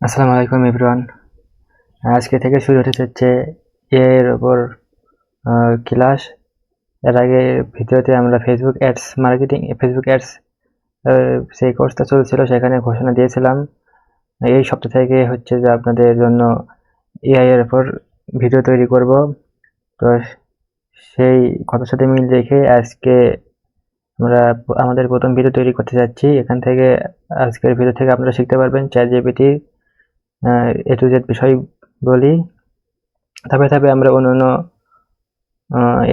আসসালামু আলাইকুম এভরিওয়ান। আজকে থেকে শুরু হতে যাচ্ছে এআই এর উপর ক্লাস। এর আগে ভিডিওতে আমরা ফেসবুক অ্যাডস সেই কোর্সটা চলছিল, সেখানে ঘোষণা দিয়েছিলাম এই সপ্তাহ থেকে হচ্ছে যে আপনাদের জন্য এআই এর উপর ভিডিও তৈরি করব। তো সেই কথার সাথে মিল রেখে আজকে আমরা আমাদের প্রথম ভিডিও তৈরি করতে যাচ্ছি। এখান থেকে আজকের ভিডিও থেকে আপনারা শিখতে পারবেন chat GPT A to Z বিষয় বলি। ধাপে ধাপে আমরা অন্যান্য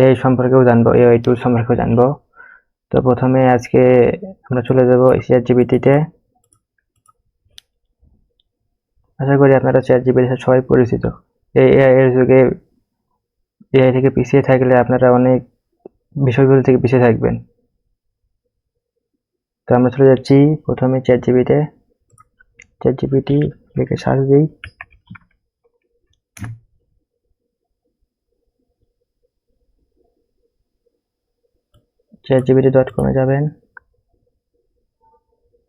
এআই সম্পর্কেও জানবো, এআই টুল সম্পর্কেও জানবো। তো প্রথমে আজকে আমরা চলে যাব চ্যাট জিপিটিতে। আশা করি আপনারা চ্যাট জিপিটির সাথে সবাই পরিচিত। এই এআই এর যুগে এআই থেকে পিছিয়ে থাকলে আপনারা অনেক বিষয়গুলো থেকে পিছিয়ে থাকবেন। তো আমরা চলে যাচ্ছি প্রথমে চ্যাট জিপিটি লিখে সার্চ দিই। chatgpt.com এ যাবেন।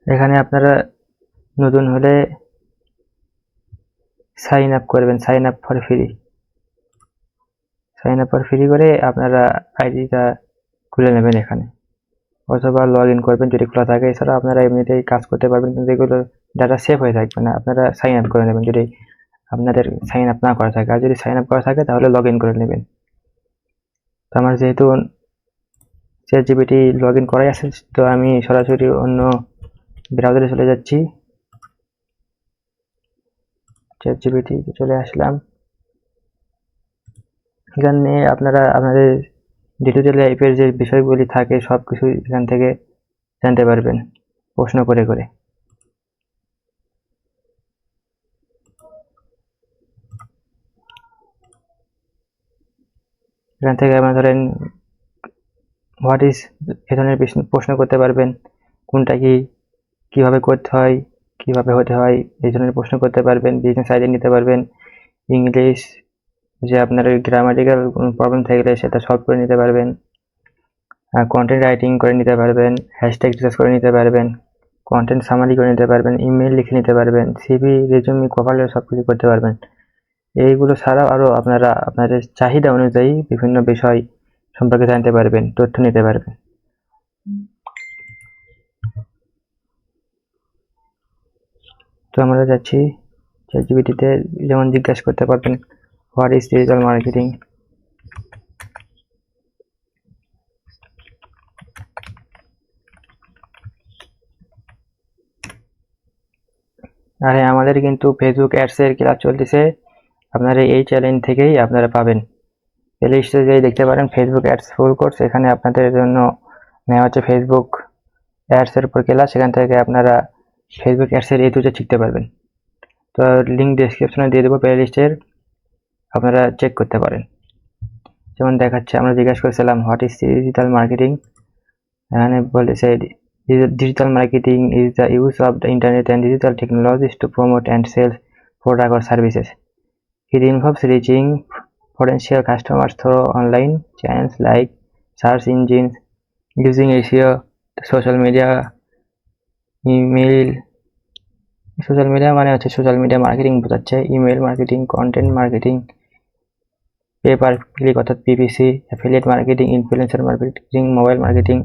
এখানে আপনারা নতুন হলে সাইন আপ করবেন, সাইন আপ ফর ফ্রি করে আপনারা আইডিটা খুলে নেবেন এখানে, অথবা লগ ইন করবেন যদি খোলা থাকে। এছাড়া আপনারা এমনিতেই কাজ করতে পারবেন, কিন্তু এগুলো ডাটা সেভ হয়ে থাকবে না। আপনারা সাইন আপ করে নেবেন যদি আপনাদের সাইন আপ না করা থাকে, আর যদি সাইন আপ করা থাকে তাহলে লগ ইন করে নেবেন। তো আমার যেহেতু চ্যাট জিপিটি লগ ইন করাই আছে, তো আমি সরাসরি অন্য ব্রাউজারে চলে যাচ্ছি। চ্যাট জিপিটি চলে আসলাম। এখানে আপনারা আপনাদের ডিজিটাল লাইফের যে বিষয়গুলি থাকে সব কিছু এখান থেকে জানতে পারবেন প্রশ্ন করে করে। এখান থেকে আপনারা ধরেন হোয়াট ইজ এ ধরনের প্রশ্ন করতে পারবেন, কোনটা কি, কিভাবে করতে হয়, কিভাবে হতে হয়, এই ধরনের প্রশ্ন করতে পারবেন। বিজনেস আইডিয়া নিতে পারবেন। ইংলিশ, যে আপনার ওই গ্রামাটিক্যাল কোনো প্রবলেম থাকলে সেটা সলভ করে নিতে পারবেন। কন্টেন্ট রাইটিং করে নিতে পারবেন, হ্যাশট্যাগ রিসার্চ করে নিতে পারবেন, কন্টেন্ট সামারি করে নিতে পারবেন, ইমেল লিখে নিতে পারবেন, সিভি, রেজুমি, কভার লেটার সব কিছু করতে পারবেন। এইগুলো ছাড়াও আরও আপনারা আপনাদের চাহিদা অনুযায়ী বিভিন্ন বিষয় সম্পর্কে জানতে পারবেন, তথ্য নিতে পারবেন। তো আমরা যাচ্ছি চ্যাটজিপিটিতে, যেমন জিজ্ঞাসা করতে পারবেন হোয়াট ইজ ডিজিটাল মার্কেটিং। আর হ্যাঁ, আমাদের কিন্তু ফেসবুক অ্যাডস এর ক্লাস চলতেছে, আপনারা এই চ্যানেল থেকেই আপনারা পাবেন। প্লে লিস্টে যেয়ে দেখতে পারেন ফেসবুক অ্যাডস ফুল কোর্স, এখানে আপনাদের জন্য নেওয়া হচ্ছে ফেসবুক অ্যাডস এর উপর ক্লাস। সেখান থেকে আপনারা ফেসবুক অ্যাডস এর এ টু জেড শিখতে পারবেন। তো লিঙ্ক ডেসক্রিপশনে দিয়ে দেবো প্লে লিস্টের, আপনারা চেক করতে পারেন। যেমন দেখাচ্ছে, আমরা জিজ্ঞাসা করেছিলাম হোয়াট ইজ ডিজিটাল মার্কেটিং, এখানে বলেছে digital marketing is the use of the internet and digital technologies to promote and sell product or services. It involves reaching potential customers through online channels like search engines, using SEO, social media, email, social media মানে হচ্ছে social media marketing বোঝাচ্ছে, email marketing, content marketing, pay per click অর্থাৎ PPC, affiliate marketing, influencer marketing, mobile marketing.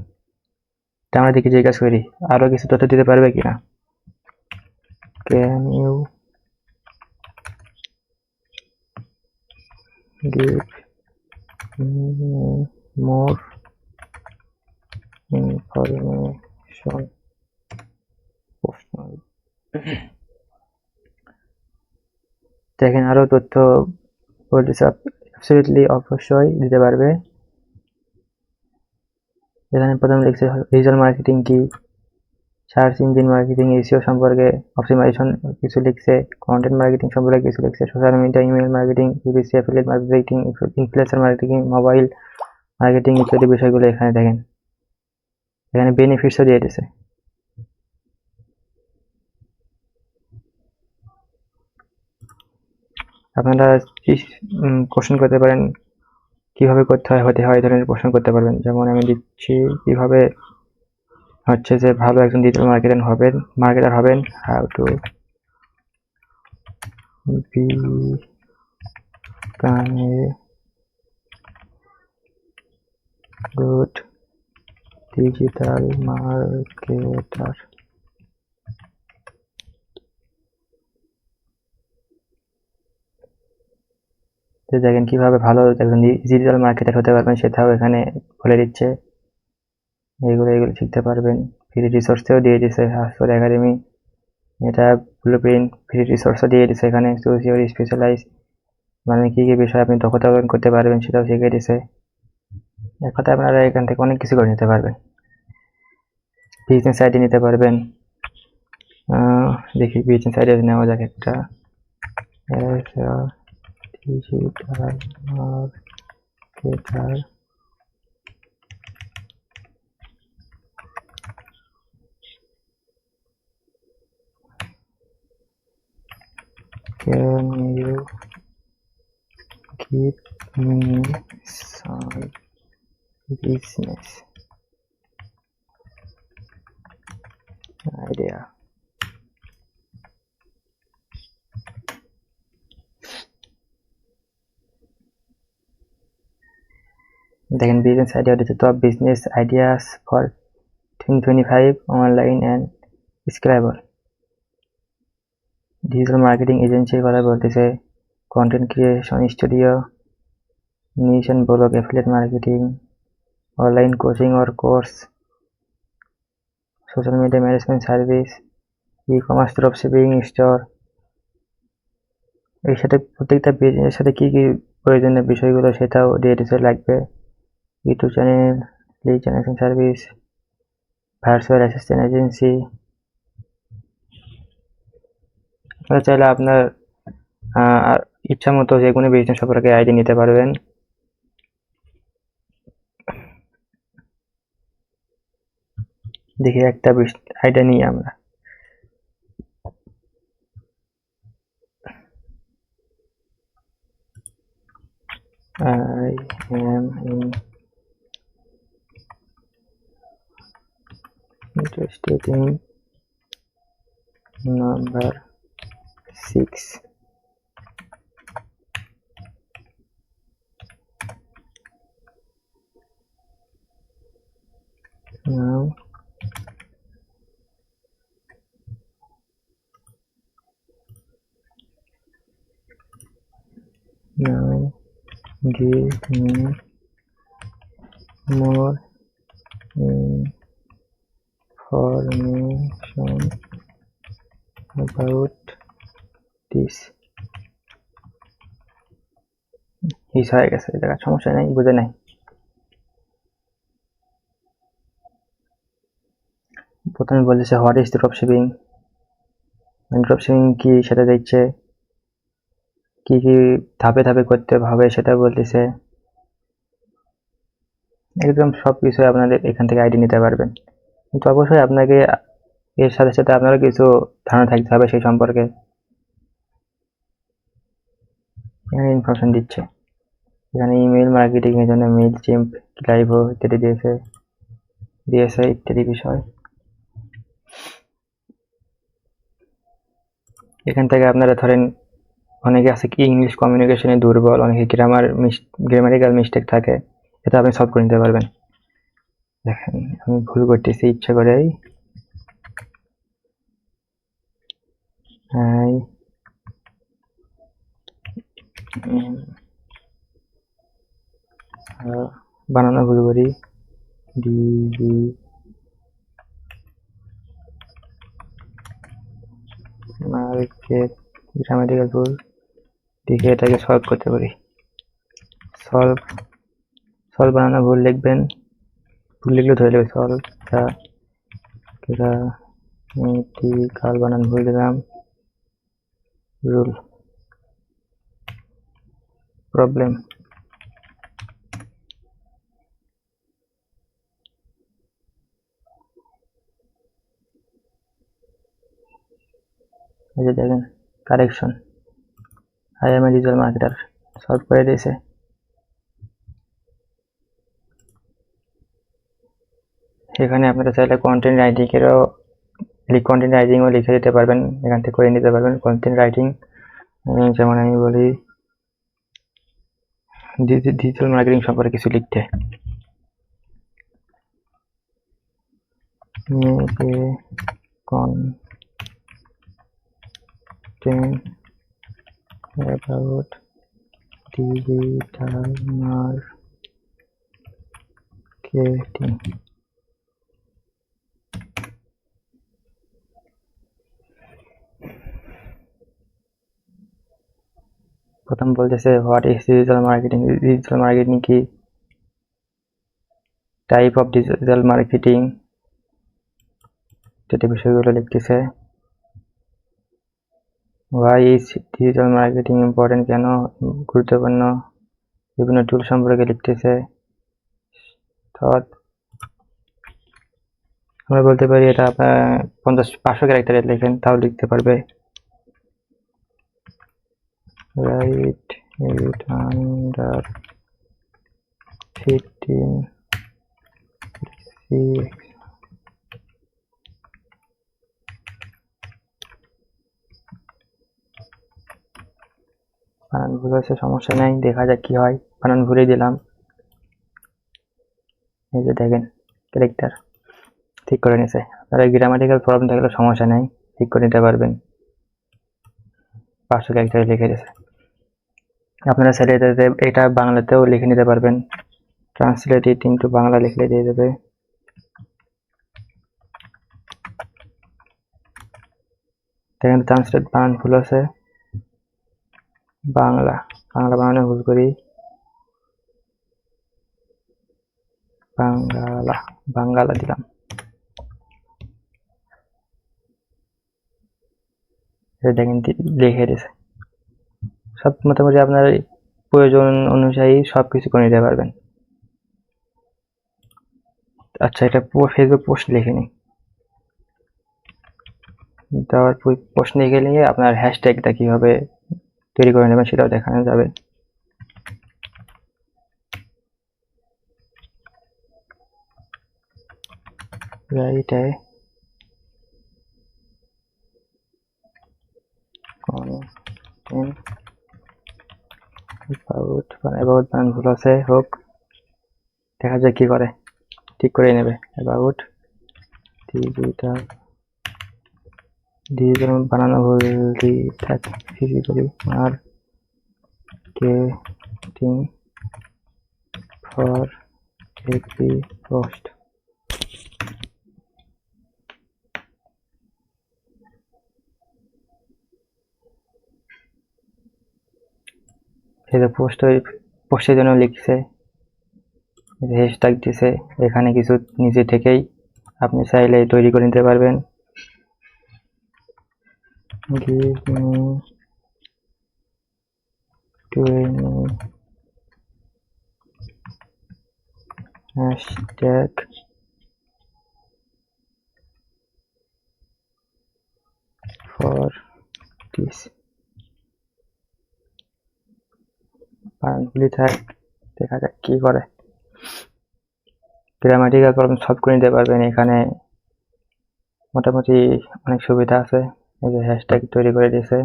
তা আমরা দেখি জিজ্ঞাসা করি আরো কিছু তথ্য দিতে পারবে কিনা। Can you give more information, প্রশ্ন। দেখেন আরো তথ্য বলতেছে, অ্যাবসলিউটলি অবশ্যই দিতে পারবে। এখানে প্রথম লিখছে ডিজিটাল মার্কেটিং কি, সার্চ ইঞ্জিন মার্কেটিং, এসইও সম্পর্কে অপটিমাইজেশন কিছু লিখছে, কন্টেন্ট মার্কেটিং সম্পর্কে কিছু লিখছে, social media, email marketing, PPC, affiliate marketing, influencer marketing, mobile marketing ইত্যাদি বিষয়গুলো এখানে দেখেন। এখানে বেনিফিটসও দিয়ে দিয়েছে। আপনারা কোশ্চেন করতে পারেন, কিভাবে করতে হয়, হতে হয়, এই ধরনের প্রশ্ন করতে পারবেন। যেমন আমি দিচ্ছি কিভাবে হচ্ছে যে ভালো একজন ডিজিটাল মার্কেটার হবেন, how to become a good digital marketer. তো দেখেন কিভাবে ভালো একজন ডিজিটাল মার্কেটার হতে পারবেন সেটাও এখানে বলে দিচ্ছে। এগুলো শিখতে পারবেন। ফ্রি রিসোর্সেও দিয়ে দিছে হাসপাতাল একাডেমি, এটা ব্লুপ্রিন্ট ফ্রি রিসোর্সও দিয়ে দিছে এখানে। চুজ ইউর স্পেশালাইজ, মানে কি কি বিষয় আপনি দক্ষতা অর্জন করতে পারবেন সেটাও শিখিয়ে দিছে। এক কথায় আপনারা এখান থেকে অনেক কিছু করে নিতে পারবেন। বিজনেস আইডি নিতে পারবেন। দেখি বিজনেস আইডি নেওয়া যাক একটা। Digital marketer can you give me some business idea? দেখেন বিজনেস আইডিয়া দিচ্ছে top business ideas for 2025 online and scribble. Digital marketing এজেন্সির কথা বলতেছে, content creation studio, niche and blog, affiliate marketing, online coaching or course, social media management service, e commerce drop shipping store. এর সাথে প্রত্যেকটা বিজনেসের সাথে কি কি প্রয়োজনীয় বিষয়গুলো সেটাও দিয়ে দিতে লাগবে। YouTube channel, lead generation service, virtual assistant agency. আপনারা চাইলে আপনার ইচ্ছা মতো যে কোনো বিজনেস সম্পর্কে আইডিয়া নিতে পারবেন। দেখি একটা আইডিয়া নিই আমরা। I am interested in number 6. Now give me more information about this. হিস হয়ে গেছে, এটা সমস্যা নেই, বুঝে নাই। প্রথমে বলেছে what is drop shipping, drop shipping কি সেটা দিচ্ছে, কি কি ধাপে ধাপে করতে হবে সেটা বলতেছে। একদম সব কিছু আপনাদের এখান থেকে আইডি নিতে পারবেন, কিন্তু অবশ্যই আপনাকে এর সাথে সাথে আপনারও কিছু ধারণা থাকতে হবে সেই সম্পর্কে। এখানে ইনফরমেশন দিচ্ছে, এখানে ইমেল মার্কেটিং এর জন্য মেইল চিম্প, লাইভো ইত্যাদি দিয়েছে ইত্যাদি বিষয়। এখান থেকে আপনারা ধরেন অনেকে আছে কি ইংলিশ কমিউনিকেশনে দুর্বল, অনেকে গ্রামারিক্যাল মিস্টেক থাকে, এটা আপনি সলভ করে নিতে পারবেন। দেখেন আমি ভুল করতেছি ইচ্ছা করেই। বানানো ভুল করি, মার্কেট গ্রামাটিক্যাল ভুল, দেখে এটাকে সলভ করতে পারি। সলভ বানানো ভুল লিখবেন, ভুল লিখলে ধরে নেবে সলভ। গ্রামাটিক্যাল বানান ভুল দিলাম, রুল প্রবলেম। এই যে দেখেন correction, I M A digital marketer, solve করে দিয়েছে। এখানে আপনারা চাইলে কন্টেন্ট রাইটিংও লিখে দিতে পারবেন, এখান থেকে করে নিতে পারবেন কন্টেন্ট রাইটিং। যেমন আমি বলি ডিজিটাল মার্কেটিং সম্পর্কে কিছু লিখতে, content about digital marketing. প্রথম বলতেছে what is digital marketing, digital marketing কি, টাইপ অফ ডিজিটাল মার্কেটিং ইত্যাদি বিষয়গুলো লিখতেছে। Why is digital marketing important, কেন গুরুত্বপূর্ণ, বিভিন্ন টুল সম্পর্কে লিখতেছে। থট, আমরা বলতে পারি এটা আপনার 500 ক্যারেক্টারে লেখেন তাও লিখতে পারবে। রাইট ইট আন্ডার 15 CX। বানান ভুল হয়েছে, সমস্যা নেই, দেখা যাক কি হয়। বানান ভুলে দিলাম, এই যে দেখেন ক্যারেক্টার ঠিক করে নিছে। আপনার গ্রামাটিক্যাল প্রবলেম থাকলে সমস্যা নেই, ঠিক করে নিতে পারবেন। 500 ক্যারেক্টারে লিখে দিয়েছে। আপনারা চাইলে এটা বাংলাতেও লিখে নিতে পারবেন, ট্রান্সলেট ইট ইনটু বাংলা লিখলে দিয়ে দেবে। দেখেন ট্রান্সলেট বানান ভুল আছে, বাংলা বানানো ভুল করি, বাংলা দিলাম। দেখেন লিখে দিয়েছে। সব মোটামুটি আপনার প্রয়োজন অনুযায়ী সবকিছু করে নিতে পারবেন। আচ্ছা, এটা ফেসবুক পোস্ট লিখে নিই। তারপর পোস্ট লিখে নিয়ে আপনার হ্যাশট্যাগটা কিভাবে তৈরি করে নেবেন সেটাও দেখানো যাবে। রাইট about বানান ভুল আছে, হোক, দেখা যায় কি করে, ঠিক করে নেবে। about ডিজিটাল বানানো ভুল থাকে physically marketing for every post. পোস্টের জন্য লিখছে, হ্যাশট্যাগ দিছে, এখানে কিছু নিজে থেকেই আপনি চাইলে তৈরি করে নিতে পারবেন। give me 20 hashtag for this। বানানগুলি থাক, দেখা যাক কি করে। গ্রামাটিক্যাল প্রবলেম সলভ করে নিতে পারবেন। এখানে মোটামুটি অনেক সুবিধা আছে। এই যে হ্যাশট্যাগ তৈরি করে দিয়েছে,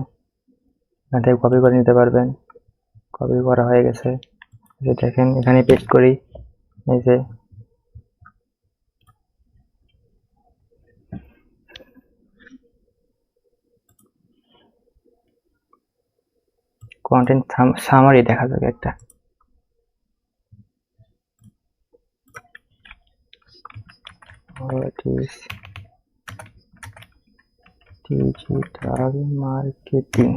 এখান থেকে কপি করে নিতে পারবেন। কপি করা হয়ে গেছে, এই যে দেখেন এখানে পেস্ট করি, এই যে কন্টেন্ট সামারি দেখা যাবে একটা। What is digital marketing?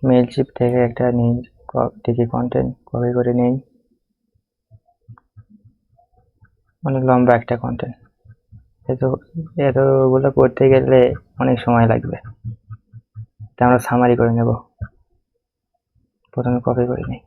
মেইলশিপ থেকে একটা নেই, দেখি কন্টেন্ট কপি করে নেই। অনেক লম্বা একটা কন্টেন্ট, এতগুলো করতে গেলে অনেক সময় লাগবে, তাই আমরা সামারি করে নেব। প্রথমে কপি করে নিই।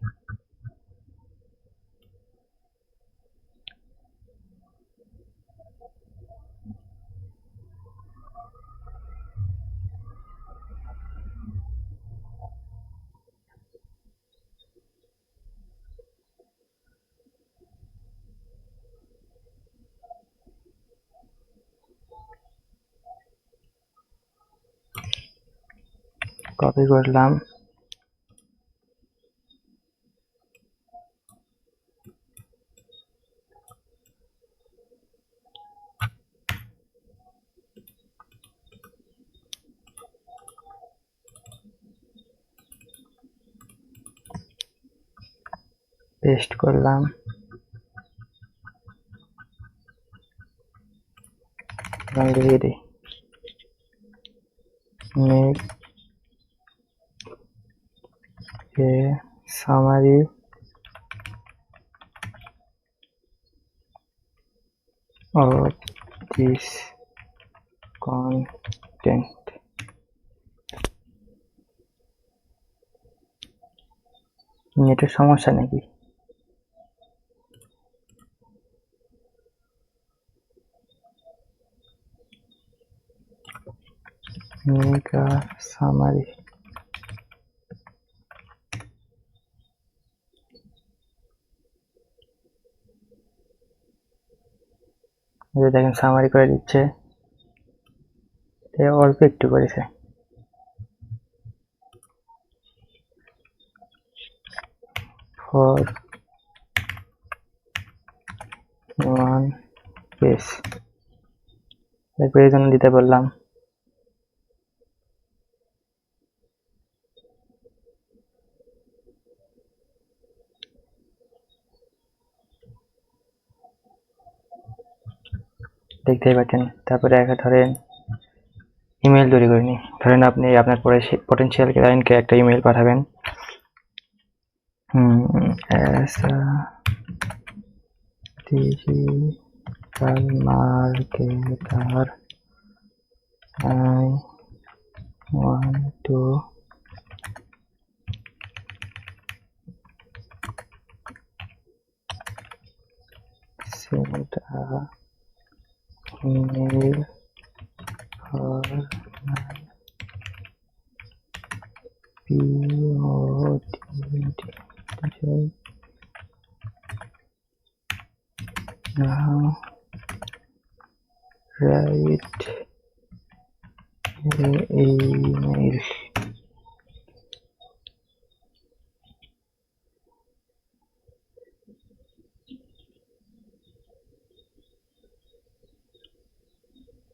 কপি করলাম, পেস্ট করলাম, এবং লিখে দিই make a summary of this content. নেটের সমস্যা নাকি? Make a summary. দেখেন সামারি করে দিচ্ছে, অল্প একটু করেছে। ফর ওয়ান পেজ, এর জন্য দিতে বললাম। দেখতেই পাচ্ছেন। তারপরে একটা ধরেন ইমেল তৈরি করে নিই। ধরেন আপনি আপনার পটেনশিয়াল ক্লায়েন্টকে একটা ইমেল পাঠাবেন, as a digital marketer I want to send a email for my POD now write an email.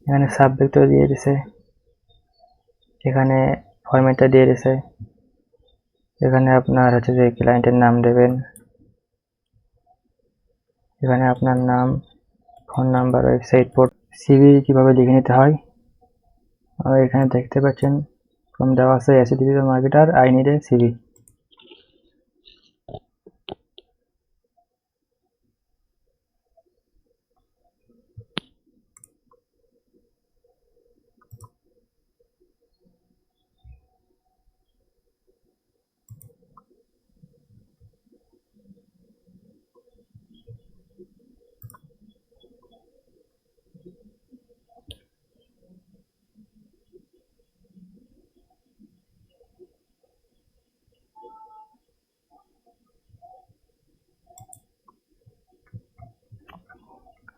এখানে সাবজেক্টও দিয়ে দিছে, এখানে ফরম্যাটটা দিয়ে দিছে, এখানে আপনার হচ্ছে যে ক্লায়েন্টের নাম দেবেন, এখানে আপনার নাম, phone number, website, port, CV কিভাবে লিখে নিতে হয়। আর এখানে দেখতে পাচ্ছেন ফর্ম দেওয়া আছে, S A digital marketer I need a CV.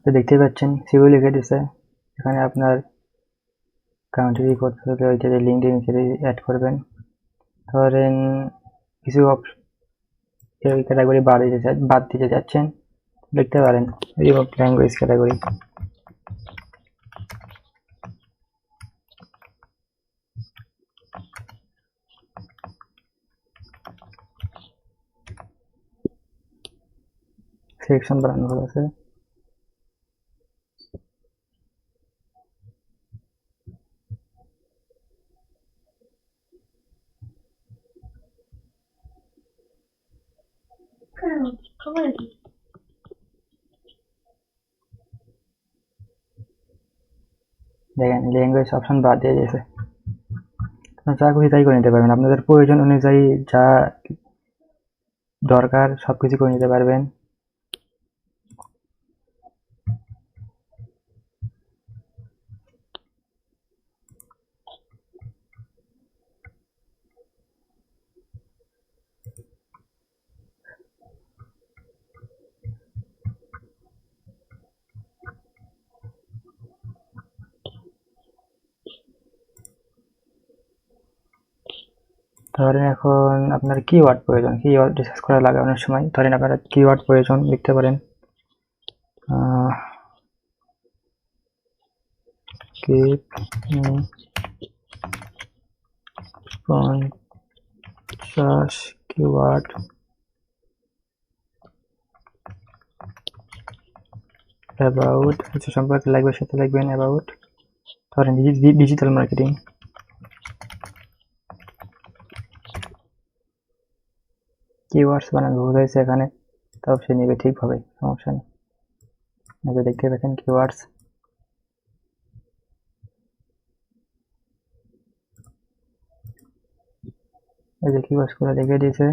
তো দেখতেই পাচ্ছেন সিভি লিখে দিছে। এখানে আপনার কাউন্ট্রি করতে হলে ওইটাতে লিঙ্কডিন অ্যাড করবেন। ধরেন কিছু ক্যাটাগরি বাদ দিতে যাচ্ছেন, লিখতে পারেন রিমুভ ল্যাঙ্গুয়েজ ক্যাটাগরি। সেকশন বানানো হয়েছে। দেখেন ল্যাঙ্গুয়েজ অপশন বাদ দিয়ে দিয়েছে। যা খুশি তাই করে নিতে পারবেন, আপনাদের প্রয়োজন অনুযায়ী যা দরকার সবকিছু করে নিতে পারবেন। ধরেন এখন আপনার কিওয়ার্ড প্রয়োজন, কিওয়ার্ড রিসার্চ করা লাগে অনেক সময়। ধরেন আপনার কিওয়ার্ড প্রয়োজন, লিখতে পারেন keep 50 কিওয়ার্ড অ্যাবাউট, কিছু সম্পর্কে লাগবে, সাথে লিখবেন অ্যাবাউট। ধরেন ডিজিটাল মার্কেটিং, কিওয়ার্ডস বানানো ভুল হয়েছে এখানে, তাও সে নেবে ঠিকভাবে, সমস্যা নেই। দেখতে পাচ্ছেন কিওয়ার্ডস, এই যে কিওয়ার্ডস গুলো লিখে দিয়েছে।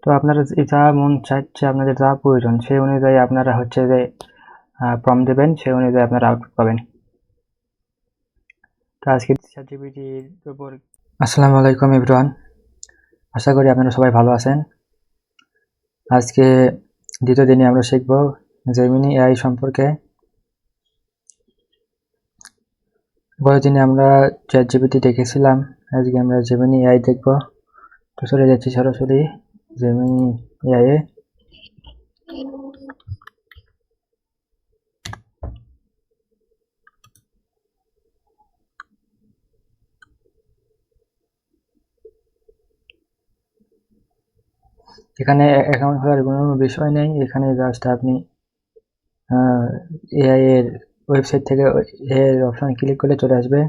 তো আপনারা যা মন চাইছে, আপনাদের যা প্রয়োজন সেই অনুযায়ী আপনারা হচ্ছে যে প্রম্পট দেবেন, সেই অনুযায়ী আপনারা আউটপুট পাবেন। তো আজকে চ্যাটজিপিটির উপর। আসসালামু আলাইকুম এভরিওয়ান, আশা করি আপনারা সবাই ভালো আছেন। আজকে দ্বিতীয় দিনে আমরা শিখব জেমিনি এআই সম্পর্কে। পরের দিনে আমরা চ্যাটজিপিটি দেখেছিলাম, আজকে আমরা জেমিনি এআই দেখব। তো চলে যাচ্ছি সরাসরি জেমিনি এআই এ। এখানে অ্যাকাউন্ট খোলার কোনো বিষয় নেই, এখানে জাস্ট আপনি এআই এর ওয়েবসাইট থেকে এর অপশন ক্লিক করলে চলে আসবে।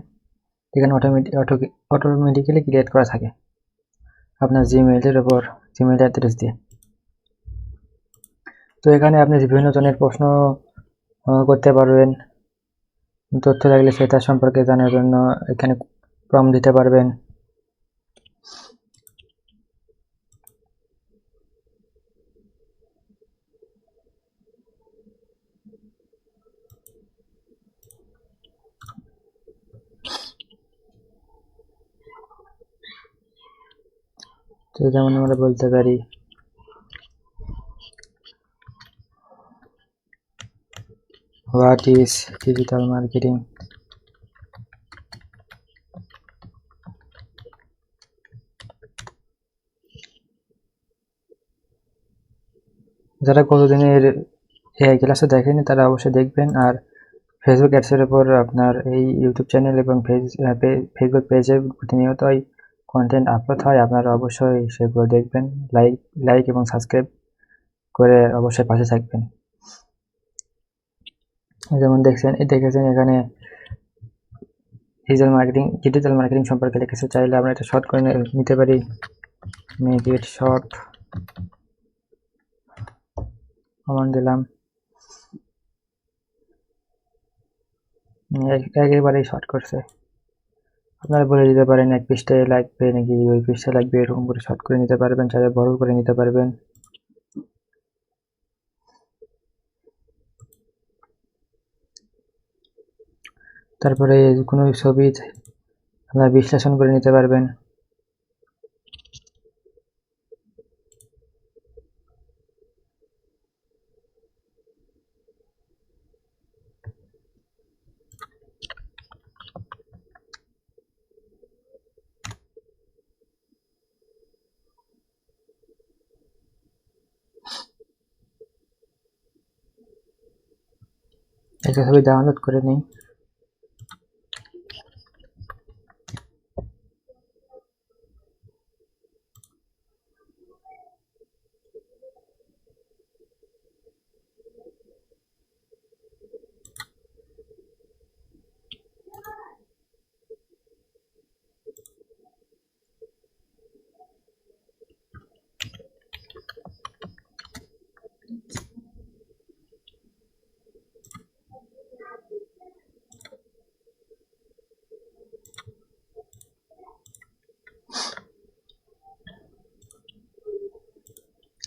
এখানে অটোমেটিক্যালি ক্রিয়েট করা থাকে আপনার জিমেইলের উপর, জিমেইল অ্যাড্রেস দিয়ে। তো এখানে আপনি বিভিন্ন ধরনের প্রশ্ন করতে পারবেন, তথ্য লাগলে সেটা সম্পর্কে জানার জন্য এখানে প্রম্পট দিতে পারবেন। তো যেমন আমরা বলতে পারি হোয়াট ইজ ডিজিটাল মার্কেটিং। যারা কতদিনের এআই ক্লাসে দেখেনি তারা অবশ্যই দেখবেন। আর ফেসবুক অ্যাডসের উপর আপনার এই ইউটিউব চ্যানেল এবং ফেসবুক পেজে প্রতিনিয়তই কন্টেন্ট আপলোড হয়, আপনারা অবশ্যই সেগুলো দেখবেন, লাইক এবং সাবস্ক্রাইব করে অবশ্যই পাশে থাকবেন। যেমন দেখেছেন এখানে ডিজিটাল মার্কেটিং সম্পর্কে লিখেছে। চাইলে আমরা এটা শর্ট করে নিতে পারি, মেক ইট শর্ট, কমান্ড দিলাম, একেবারেই শর্ট করছে। আপনারা বলে দিতে পারেন এক পৃষ্ঠায় লাগবে নাকি ওই পৃষ্ঠায় লাগবে, এরকম করে শর্ট করে নিতে পারবেন, চাইলে বড় করে নিতে পারবেন। তারপরে কোনো ছবি আপনারা বিশ্লেষণ করে নিতে পারবেন। একটা ছবি ডাউনলোড করে নিই।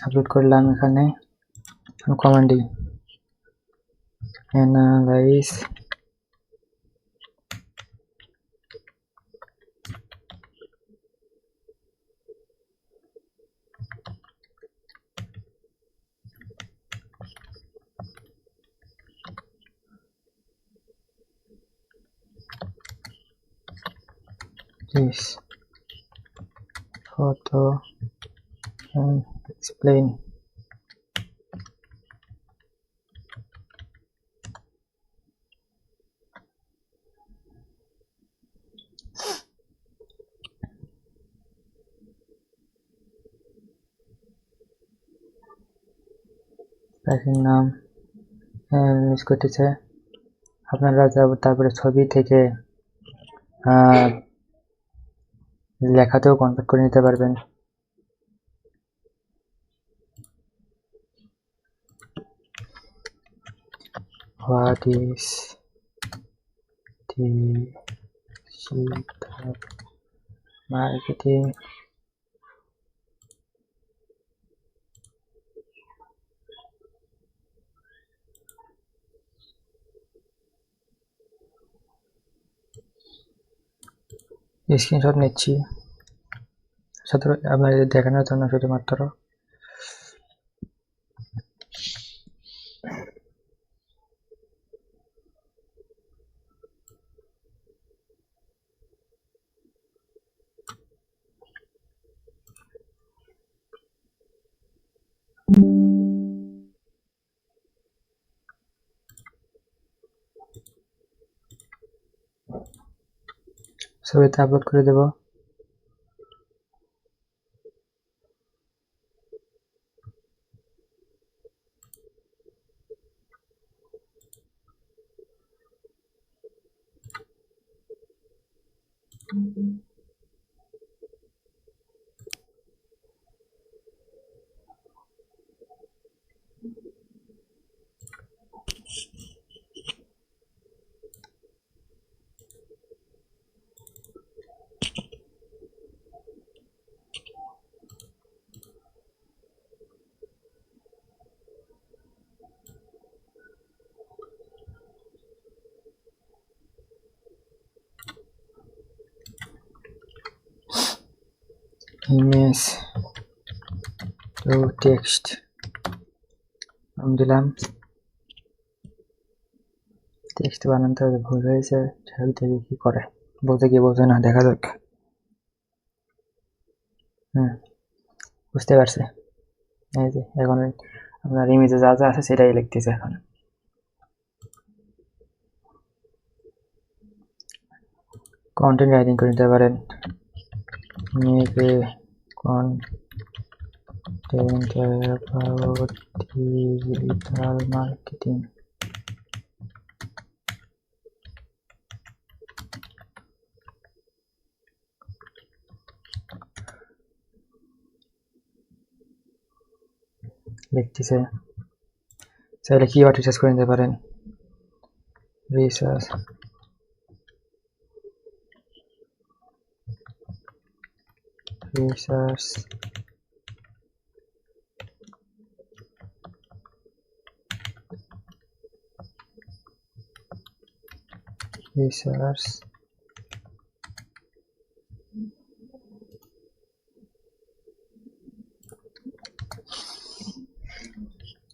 আপলোড করলাম, এখানে কমান্ড দিই analyse this photo and explain. প্যাকের নাম ইউজ করতেছে। আপনারা তারপরে ছবি থেকে লেখাতেও কনভার্ট করে নিতে পারবেন। What is digital marketing? Screenshot নিচ্ছি আপনাদের দেখানোর জন্য শুধুমাত্র। ছবিতে আপলোড করে দেব। ইমেজ টু টেক্সট দিলাম। টেক্সট বানাতে ভুল হয়েছে, ছবি থেকে কি করে বলতে কি বোঝে না, দেখা যাক। বুঝতে পারছি। এই যে এখন আপনার ইমেজে যা যা আছে সেটাই লিখতেছে। এখন কন্টেন্ট রাইটিং করে নিতে পারেন। Maybe content about digital marketing. লিখতেছে। চাইলে কিওয়ার্ড রিসার্চ করে নিতে পারেন। Research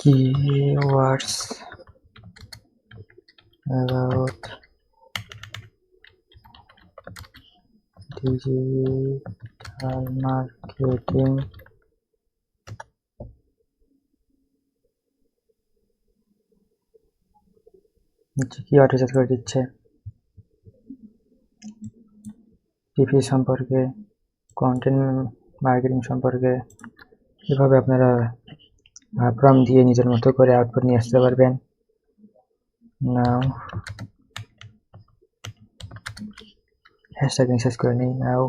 keywords about digital marketing. Keyword research করে দিচ্ছে। টিপি সম্পর্কে, কন্টেন্ট মার্কেটিং সম্পর্কে। এভাবে আপনারা প্রম্পট দিয়ে নিজের মতো করে আউটপুট নিয়ে আসতে পারবেন। নাও হ্যাশট্যাগ রিসার্চ করে নিই। Now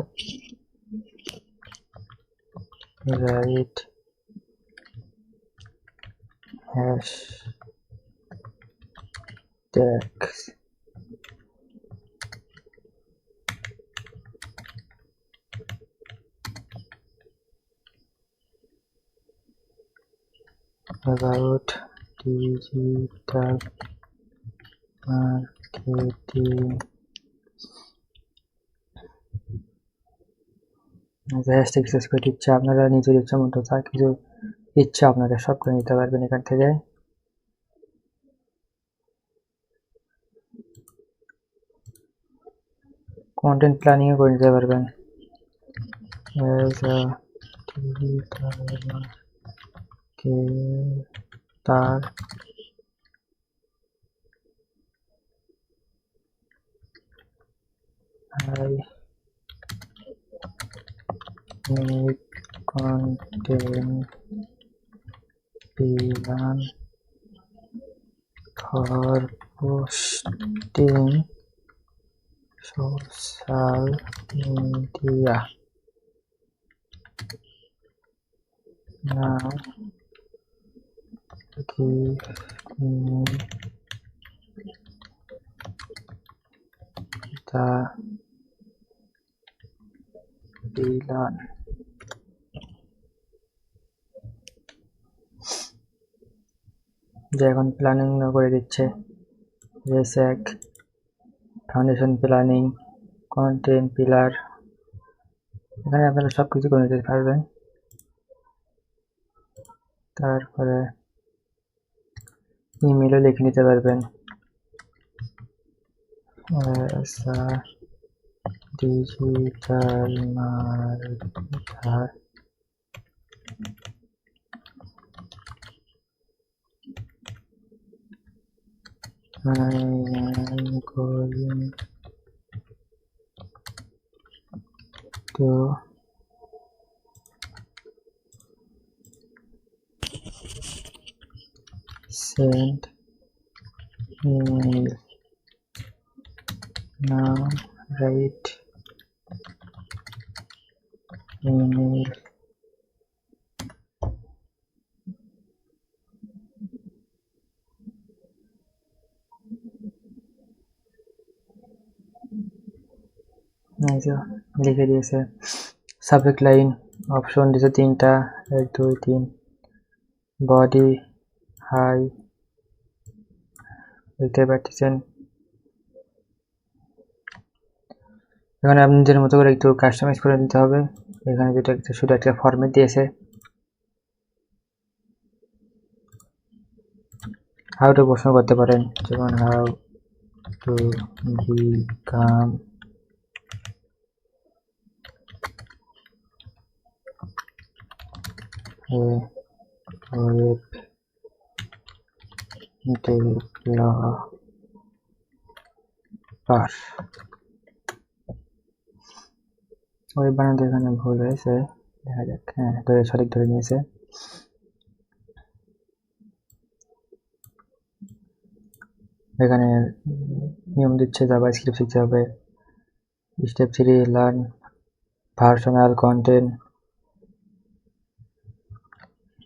write hashtags about digital marketing. Hashtag research করে দিচ্ছে। আপনারা নিজের ইচ্ছা মতো যা কিছু ইচ্ছা আপনাদের সব করে নিতে পারবেন এখান থেকে। কন্টেন্ট প্ল্যানিং করে নিতে পারবেন। তার make content plan for posting social media. Now give me the plan. যে এখন প্ল্যানিং করে দিচ্ছে, রেসেক ফাউন্ডেশন প্ল্যানিং, কন্টেন্ট পিলার, এখানে আপনারা সব কিছু করে নিতে পারবেন। তারপরে ইমেলও লিখে নিতে পারবেন, digital marketer I am going to send email now. Write email লিখে দিয়েছে। সাবজেক্ট লাইন অপশন দিয়েছে 3টা, 1 2 3। বডি হাই দেখতে পাচ্ছেন। এখানে আপনি নিজের মতো করে একটু কাস্টমাইজ করে নিতে হবে। এখানে যেটা শুধু একটা ফরম্যাট দিয়েছে, হাউ টু প্রশ্ন করতে পারেন, যেমন how to become a web developer। Web বানাতে এখানে ভুল হয়েছে, দেখা যাক। হ্যাঁ, সঠিক ধরে নিয়েছে। এখানে নিয়ম দিচ্ছে, জাভাস্ক্রিপ্ট শিখতে হবে। Step 3 learn personal content.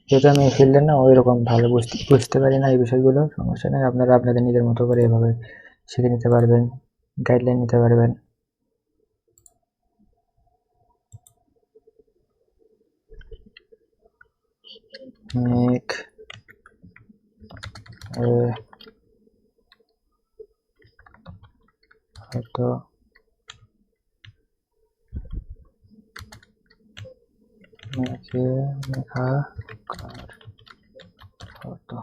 যেহেতু আমি এই ফিল্ডে না ওই রকম ভালো বুঝতে পারি না এই বিষয়গুলো, সমস্যা নেই, আপনারা আপনাদের নিজের মতো করে এভাবে শিখে নিতে পারবেন, গাইডলাইন নিতে পারবেন। make a photo make a car photo।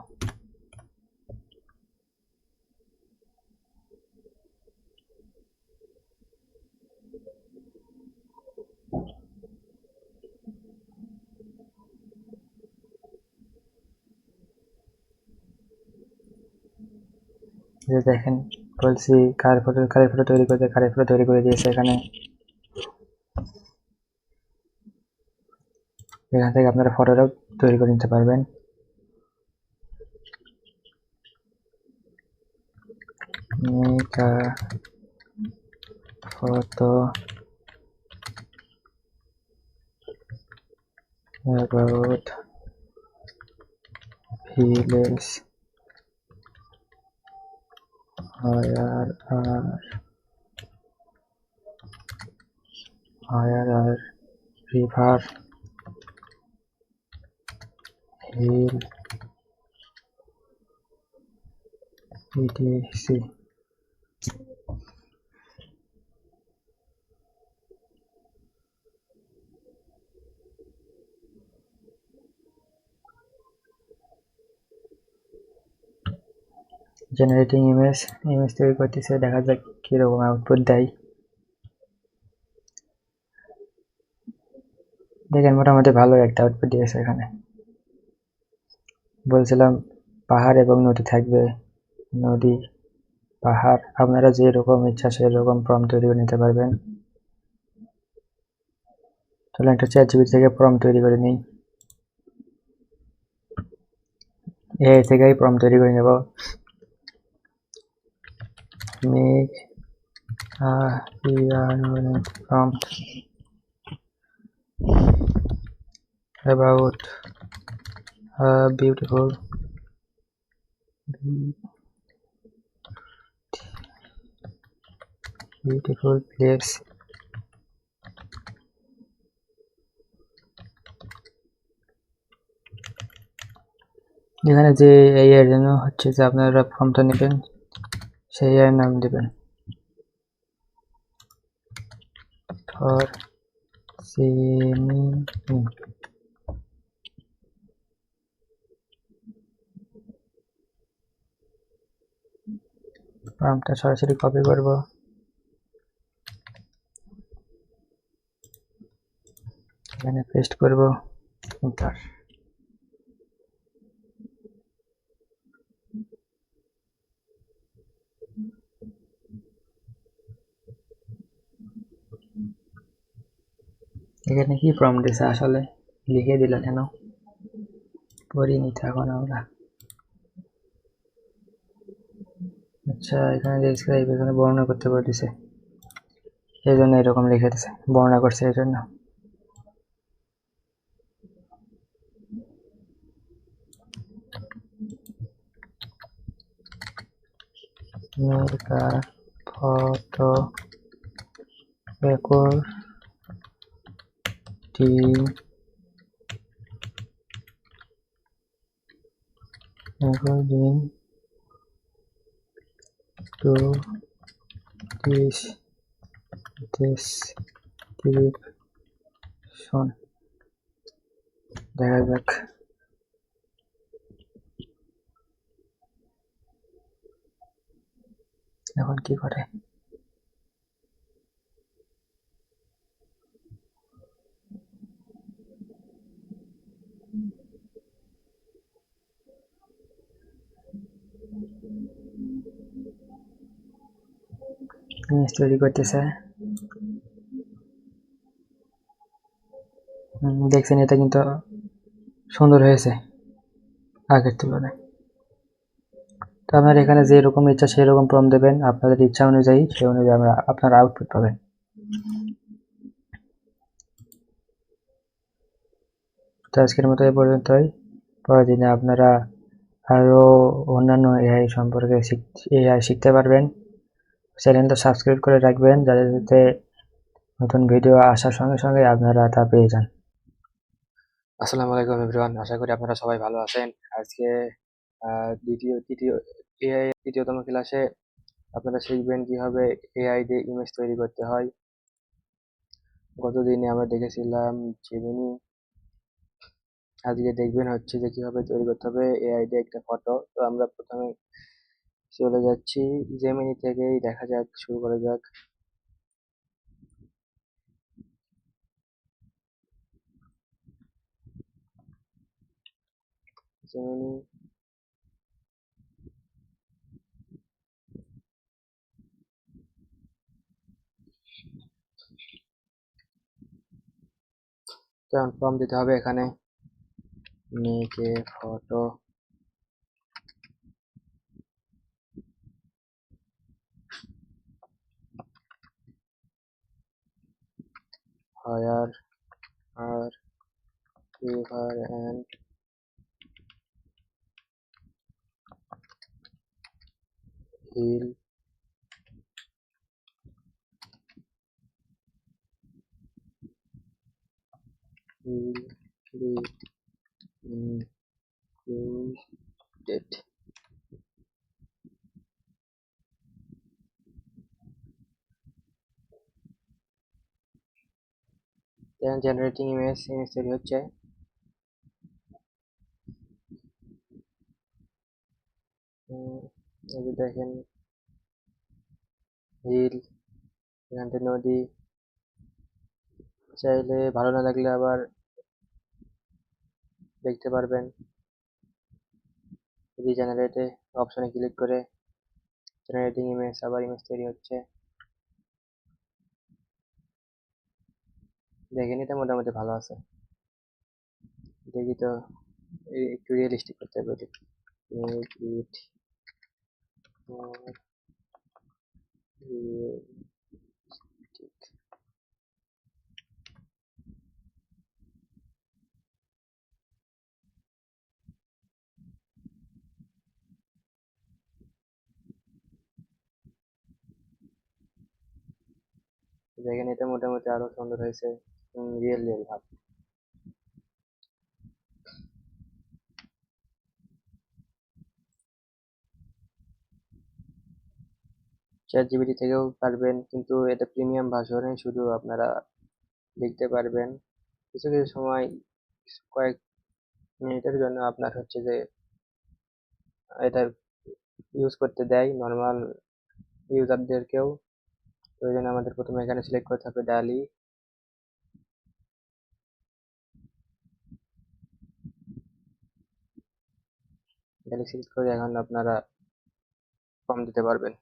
যে দেখেন বলছি কার ফটো তৈরি করে দিয়েছে। এখানে এখান থেকে আপনারা ফটোটা তৈরি করে নিতে পারবেন। make a photo about village where are river, hill, etc। Generating image তৈরি করতেছে, দেখা যাক কিরকম আউটপুট দেয়। দেখেন মোটামুটি ভালো একটা আউটপুট দিয়েছে এখানে। বলছিলাম পাহাড় এবং নদী থাকবে, নদী পাহাড়, আপনারা যেরকম ইচ্ছা সেরকম প্রম্পট তৈরি করে নিতে পারবেন। তাহলে একটা চ্যাটজিপিটি থেকে প্রম্পট তৈরি করে নিই, এআই থেকেই প্রম্পট তৈরি করে নেব। Make prompt about a beautiful place. এখানে যে এআই এর জন্য হচ্ছে যে আপনারা প্রম্পটটা নেবেন, সেই এআই নাম দিবেন ফর সিমিং। প্রম্পটটা সরাসরি কপি করব, এখানে পেস্ট করব, এন্টার। এখানে কি প্রম্পট দিছে আসলে লিখে দিল কেন, পড়িনি তো এখন আমরা। আচ্ছা এখানে ডেসক্রাইব, এখানে বর্ণনা করতে বলেছে, এই জন্য এরকম লিখে দিছে, বর্ণনা করছে এই জন্য। make a photo according to this description। দেখা যাক এখন কি করে। ইমেজ তৈরি করতেছে, দেখছেন এটা কিন্তু সুন্দর হয়েছে আগের তুলনায়। তো আপনার এখানে যেরকম ইচ্ছা সেরকম প্রম্পট দেবেন, আপনাদের ইচ্ছা অনুযায়ী সেই অনুযায়ী আপনারা আউটপুট পাবেন। তো আজকের মতো এই পর্যন্তই। পরের দিনে আপনারা আরো অন্যান্য এআই সম্পর্কে এআই শিখতে পারবেন। চ্যানেলটা সাবস্ক্রাইব করে রাখবেন যাতে নতুন ভিডিও আসার সঙ্গে সঙ্গে আপনারা তা পেয়ে যান। আসসালামু আলাইকুম এভরিওয়ান, আশা করি আপনারা সবাই ভালো আছেন। আজকে তৃতীয়তম ক্লাসে আপনারা শিখবেন কিভাবে এআই দিয়ে ইমেজ তৈরি করতে হয়। গতদিনে আমরা দেখেছিলাম জেমিনি, আজকে দেখবেন হচ্ছে যে কিভাবে তৈরি করতে হবে এআই দিয়ে একটা ফটো। তো আমরা প্রথমে চলে যাচ্ছি জেমিনি থেকেই, দেখা যাক, শুরু করা যাক। জেমিনি, যেমন প্রম্পট দিতে হবে এখানে make a photo where are river and hill will be included। then generating image তৈরি হচ্ছে। এই যে দেখেন হিল, এখান থেকে নদী, চাইলে ভালো না লাগলে আবার দেখতে পারবেন। রিজেনারেটে অপশনে ক্লিক করে জেনারেটিং ইমেজ, আবার ইমেজ তৈরি হচ্ছে। দেখেন এটা মোটামুটি ভালো আছে। দেখি তো একটু রিয়েলিস্টিক করতে হবে। দেখেন এটা মোটামুটি আরো সুন্দর হয়েছে, রিয়েল ভাব। ChatGPT থেকেও পারবেন, কিন্তু এটা প্রিমিয়াম ভার্সনে শুধু আপনারা লিখতে পারবেন। কিছু কিছু সময় কয়েক মিনিটের জন্য আপনার হচ্ছে যে এটা ইউজ করতে দেয় নর্মাল ইউজারদেরকেও। তো এই জন্য আমাদের প্রথমে এখানে সিলেক্ট করতে হবে ডালি। ডালি সিলেক্ট করে এখন আপনারা প্রম্পট দিতে পারবেন।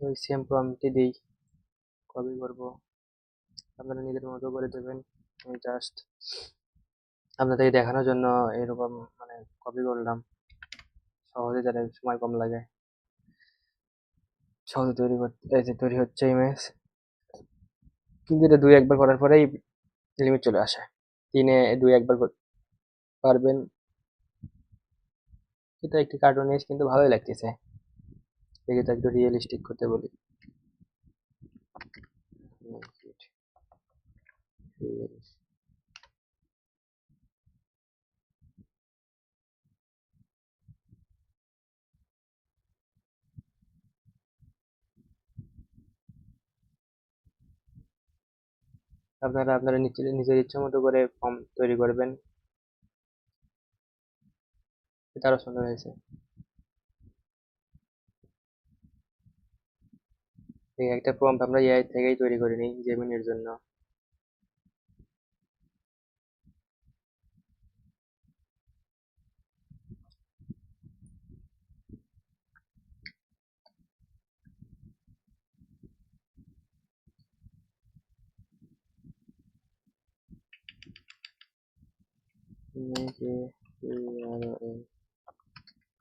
ওই সেম প্রম্পটই দিই, কপি করব, আপনারা নিজের মতো করে দেবেন। আমি জাস্ট আপনাদেরকে দেখানোর জন্য এরকম মানে কপি করলাম, সহজে যাতে সময় কম লাগে। সহজে তৈরি করতে, এই যে তৈরি হচ্ছে ইমেজ। কিন্তু এটা 2-1 বার করার পরেই লিমিট চলে আসে। 2-1 বার পারবেন। এটা একটি কার্টুনিশ কিন্তু ভালোই লাগতেছে। দেখি তো একটু রিয়েলিস্টিক করতে বলি। আপনারা আপনারা নিজের ইচ্ছা মতো করে ফর্ম তৈরি করবেন। এটা আরো সুন্দর হয়েছে। এই একটা প্রম্পট আমরা এআই থেকেই তৈরি করে নিই জেমিনির জন্য।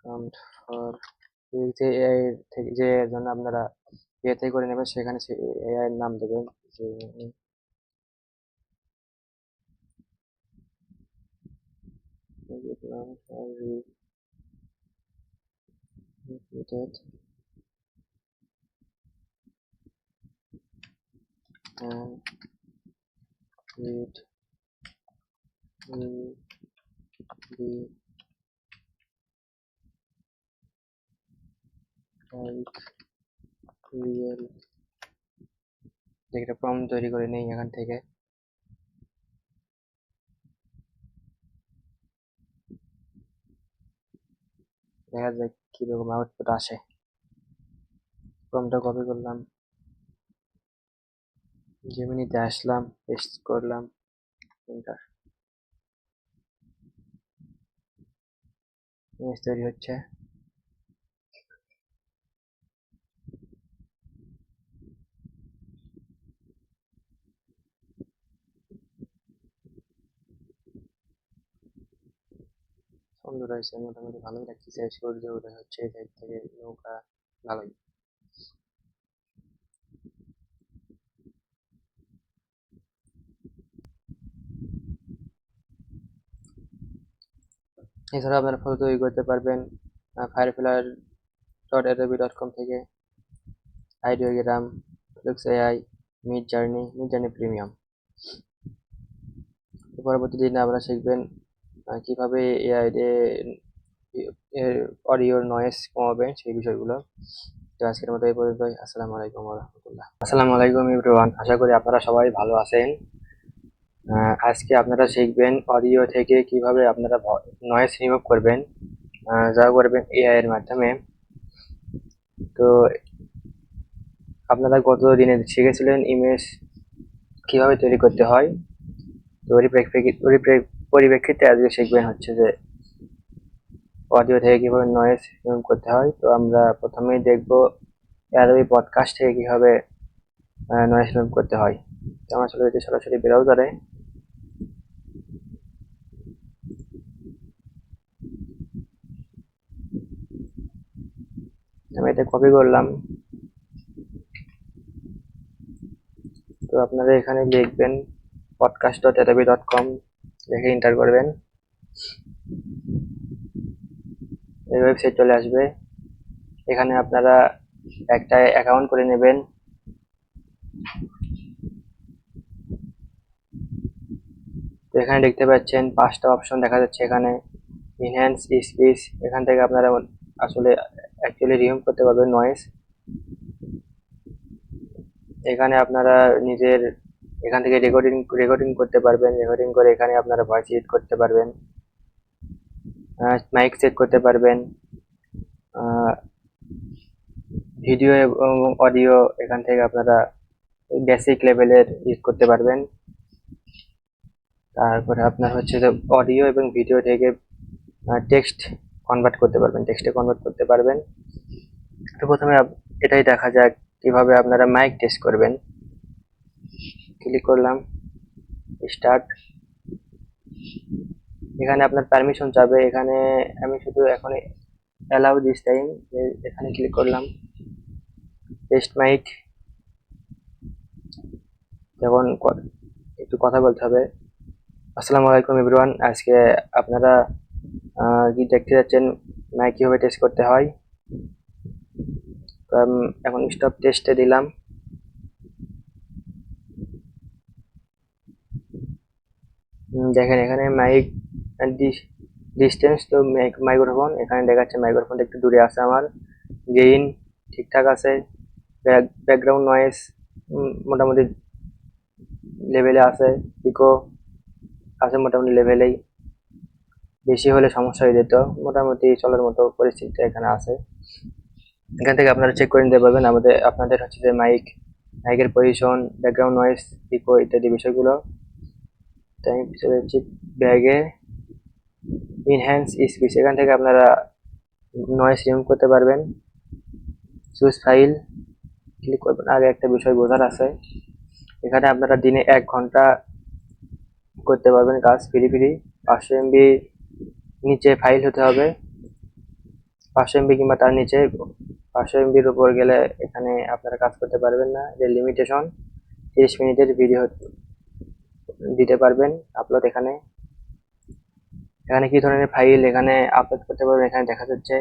prompt for এই যে এআই থেকে যে জন্য আপনারা এআই থেকে করে নেবেন, সেখানে এআই এর নাম দেবেন যে repeated and it will be like real। একটা প্রম্পট তৈরি করে নেই এখান থেকে। দেখা যাক কিরকম আউটপুট আসে। প্রম্পটটা কপি করলাম, জেমিনিতে আসলাম, পেস্ট করলাম, এন্টার। ইমেজ তৈরি হচ্ছে। সুন্দর হয়েছে, মোটামুটি ভালোই লাগতেছে। সূর্য উদয় হচ্ছে এই সাইড থেকে, নৌকা, ভালোই। এছাড়া আপনারা ফটো তৈরি করতে পারবেন firefly.adobe.com থেকে, Ideogram, flux AI, mid journey premium. পরবর্তী দিনে আপনারা শিখবেন কিভাবে এআই এর অডিওর নয়েজ কমাবেন, সেই বিষয়গুলো। তো আজকের মতো এই পর্যন্তই। আসসালামু আলাইকুম ওয়া রাহমাতুল্লাহ। আসসালামু আলাইকুম এভরিওয়ান, আশা করি আপনারা সবাই ভালো আছেন। আজকে আপনারা শিখবেন অডিও থেকে কিভাবে আপনারা নয়েজ রিমুভ করবেন, যা করবেন এআই এর মাধ্যমে। তো আপনারা গত দিনে শিখেছিলেন ইমেজ কিভাবে তৈরি করতে হয়। তো ওই পরিপ্রেক্ষিতে আজকে শিখবেন হচ্ছে যে অডিও থেকে কিভাবে নয়েজ রিমুভ করতে হয়। তো আমরা প্রথমেই দেখব অ্যাডোবি পডকাস্ট থেকে কিভাবে নয়েজ রিমুভ করতে হয়। তো আমরা চলে যেতে সরাসরি ব্রাউজারে। আমি এটা কপি করলাম। তো আপনারা এখানে লিখবেন podcast.adobe.com, লিখে এন্টার করবেন। এই ওয়েবসাইট চলে আসবে। এখানে আপনারা একটা অ্যাকাউন্ট করে নেবেন। তো এখানে দেখতে পাচ্ছেন 5টা অপশন দেখা যাচ্ছে। এখানে ইনহ্যান্স স্পিচ, এখান থেকে আপনারা আসলে অ্যাকচুয়ালি রিমুভ করতে পারবেন নয়েজ। এখানে আপনারা নিজের এখান থেকে রেকর্ডিং করতে পারবেন। রেকর্ডিং করে এখানে আপনারা ভয়েস এডিট করতে পারবেন, মাইক সেট করতে পারবেন, ভিডিও এবং অডিও এখান থেকে আপনারা বেসিক লেভেলের ইউজ করতে পারবেন। তারপরে আপনার হচ্ছে যে অডিও এবং ভিডিও থেকে টেক্সটে কনভার্ট করতে পারবেন। তো প্রথমে এটাই দেখা যাক কিভাবে আপনারা মাইক টেস্ট করবেন। ক্লিক করলাম, স্টার্ট। এখানে আপনার পারমিশন চাবে। এখানে আমি শুধু এখন অ্যালাউ দিস টাইম, এখানে ক্লিক করলাম। টেস্ট মাইক, যখন একটু কথা বলতে হবে। আসসালামু আলাইকুম এভরিওয়ান, আজকে আপনারা কি দেখতে যাচ্ছেন মাইক কিভাবে টেস্ট করতে হয়। তো এখন স্টপ টেস্টে দিলাম। দেখেন এখানে মাইক ডিস্টেন্স, তো মাইক্রোফোন এখানে দেখাচ্ছে মাইক্রোফোনটা একটু দূরে আছে আমার। গেইন ঠিকঠাক আছে। ব্যাকগ্রাউন্ড নয়েজ মোটামুটি লেভেলে আছে। ইকো আছে মোটামুটি লেভেলেই, বেশি হলে সমস্যা হয়ে যেত। মোটামুটি চলার মতো পরিস্থিতি এখানে আছে। এখান থেকে আপনারা চেক করে নিতে পারবেন আপনাদের হচ্ছে যে মাইকের পজিশন, ব্যাকগ্রাউন্ড নয়েজ, ইকো ইত্যাদি বিষয়গুলো। তাই আমি চলে যাচ্ছি ব্যাগে, ইনহ্যান্স স্পিচ, এখান থেকে আপনারা নয়েজ রিমুভ করতে পারবেন। চুজ ফাইল ক্লিক করবেন। আগে একটা বিষয় বোঝার আছে, এখানে আপনারা দিনে 1 ঘন্টা করতে পারবেন কাজ ফ্রি। 500 MB নিচে ফাইল হতে হবে, 500 MB কিংবা তার নিচে। 500 MBর উপর গেলে এখানে আপনারা কাজ করতে পারবেন না। যে লিমিটেশন 30 মিনিটের ভিডিও দিতে পারবেন আপলোড। এখানে কি ধরনের ফাইল এখানে আপলোড করতে পারবেন, এখানে দেখা যাচ্ছে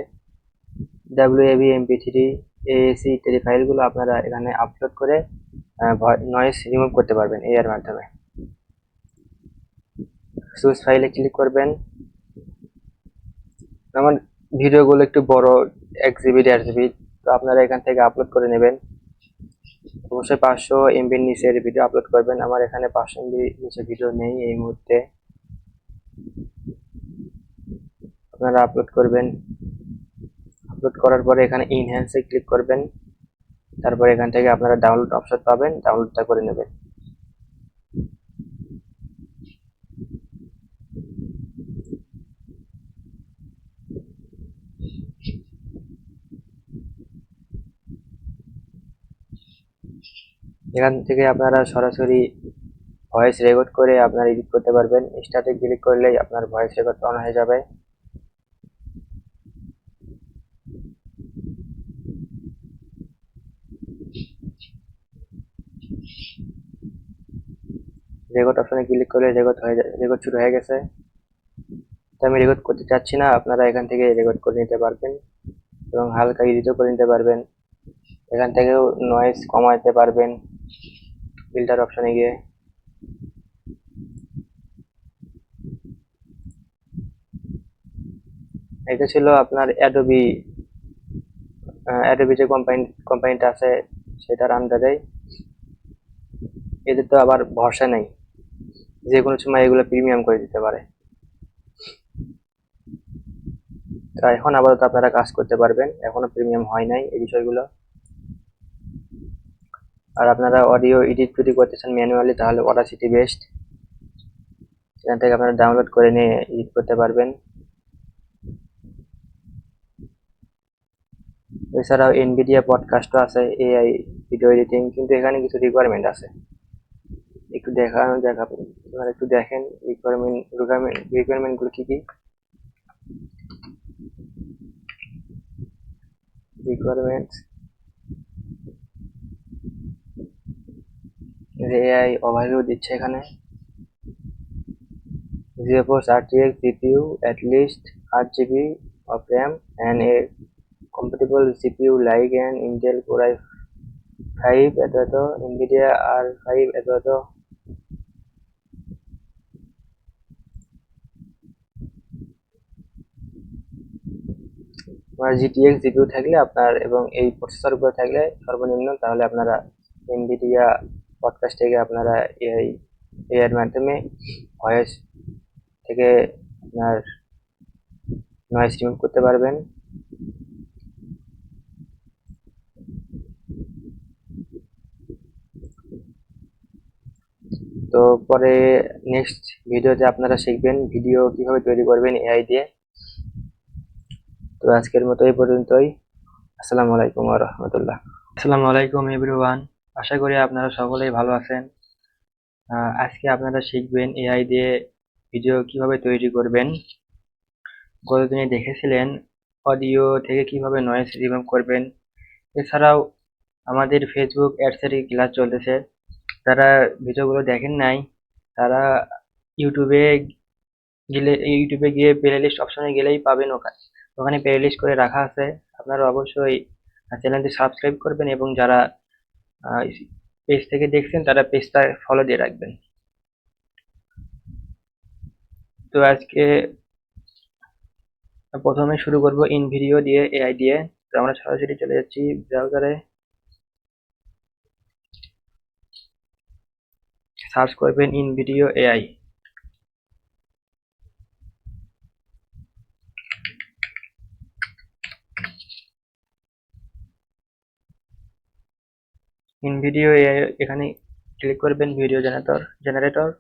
WAV, MP3, AAC ইত্যাদি ফাইলগুলো আপনারা এখানে আপলোড করে নয়েজ রিমুভ করতে পারবেন এর মাধ্যমে। চুজ ফাইলে ক্লিক করবেন। আমার ভিডিওগুলো একটু বড়, 1 GB 1.5 GB, তো আপনারা এখান থেকে আপলোড করে নেবেন। অবশ্যই 500 MBর নিচের ভিডিও আপলোড করবেন। আমার এখানে 500 MB নিচে ভিডিও নেই এই মুহূর্তে। আপনারা আপলোড করবেন। আপলোড করার পরে এখানে ইনহ্যান্সে ক্লিক করবেন। তারপর এখান থেকে আপনারা ডাউনলোড অপশন পাবেন, ডাউনলোডটা করে নেবেন। এখান থেকে আপনারা সরাসরি ভয়েস রেকর্ড করে আপনারা এডিট করতে পারবেন। স্টার্টে ক্লিক করলেই আপনার ভয়েস রেকর্ড অন হয়ে যাবে। রেকর্ড অপশনে ক্লিক করলে রেকর্ড শুরু হয়ে গেছে। তো আমি রেকর্ড করতে চাচ্ছি না, আপনারা এখান থেকে রেকর্ড করে নিতে পারবেন এবং হালকা এডিটও করে নিতে পারবেন। এখান থেকেও নয়েজ কমাতে পারবেন ফিল্টার অপশনে গিয়ে। এটা ছিল আপনার অ্যাডোবি যে কোম্পানিটা আছে সেটার আন্ডারে। এদের তো আবার ভরসা নেই, যে কোনো সময় এগুলো প্রিমিয়াম করে দিতে পারে। তা এখন আপাতত আপনারা কাজ করতে পারবেন, এখনো প্রিমিয়াম হয় নাই এই বিষয়গুলো। আর আপনারা অডিও এডিট যদি করতে চান ম্যানুয়ালি, তাহলে অডাসিটি বেস্ট। এখান থেকে আপনারা ডাউনলোড করে নিয়ে এডিট করতে পারবেন। এছাড়াও এনভিডিয়া পডকাস্টও আছে এআই ভিডিও এডিটিং, কিন্তু এখানে কিছু রিকোয়ারমেন্ট আছে, একটু দেখাবো, আপনারা একটু দেখেন রিকোয়ারমেন্ট গুলো কি কি। রিকোয়ারমেন্টস এআই ওভারভিউ দিচ্ছে এখানে। GeForce RTX GPU at least 8 GB of RAM and a compatible CPU like an Intel Core i5 এত NVIDIA R5 এত। আপনার GTX GPU থাকলে আপনার এবং এই প্রসেসর গুলো থাকলে সর্বনিম্ন, তাহলে আপনারা NVIDIA পডকাস্ট থেকে আপনারা এআই এর মাধ্যমে ভয়েস থেকে আপনার নয়েজ রিমুভ করতে পারবেন। তো পরে নেক্সট ভিডিওতে আপনারা শিখবেন ভিডিও কিভাবে তৈরি করবেন এআই দিয়ে। তো আজকের মতো এই পর্যন্তই। আসসালামু আলাইকুম ওয়া রাহমাতুল্লাহ। আসসালামু আলাইকুম এভরিওয়ান, আশা করি আপনারা সকলেই ভালো আছেন। আজকে আপনারা শিখবেন এআই দিয়ে ভিডিও কিভাবে তৈরি করবেন। গতদিনে দেখেছিলেন অডিও থেকে কিভাবে নয়েজ রিমুভ করবেন। এছাড়াও আমাদের ফেসবুক অ্যাডসের ক্লাস চলতেছে, যারা ভিডিওগুলো দেখেন নাই তারা ইউটিউবে গিয়ে প্লেলিস্ট অপশনে গেলেই পাবেন, ওখানে প্লেলিস্ট করে রাখা আছে। আপনারা অবশ্যই চ্যানেলটি সাবস্ক্রাইব করবেন এবং যারা পেজ থেকে দেখছেন তারা পেজটা ফলো দিয়ে রাখবেন। তো আজকে প্রথমে শুরু করব ইনভিডিও দিয়ে এআই দিয়ে। তো আমরা সরাসরি চলে যাচ্ছি ব্রাউজারে, সার্চ করবেন ইনভিডিও এআই। ইনভিডিও এআই এখানে ক্লিক করবেন, ভিডিও জেনারেটর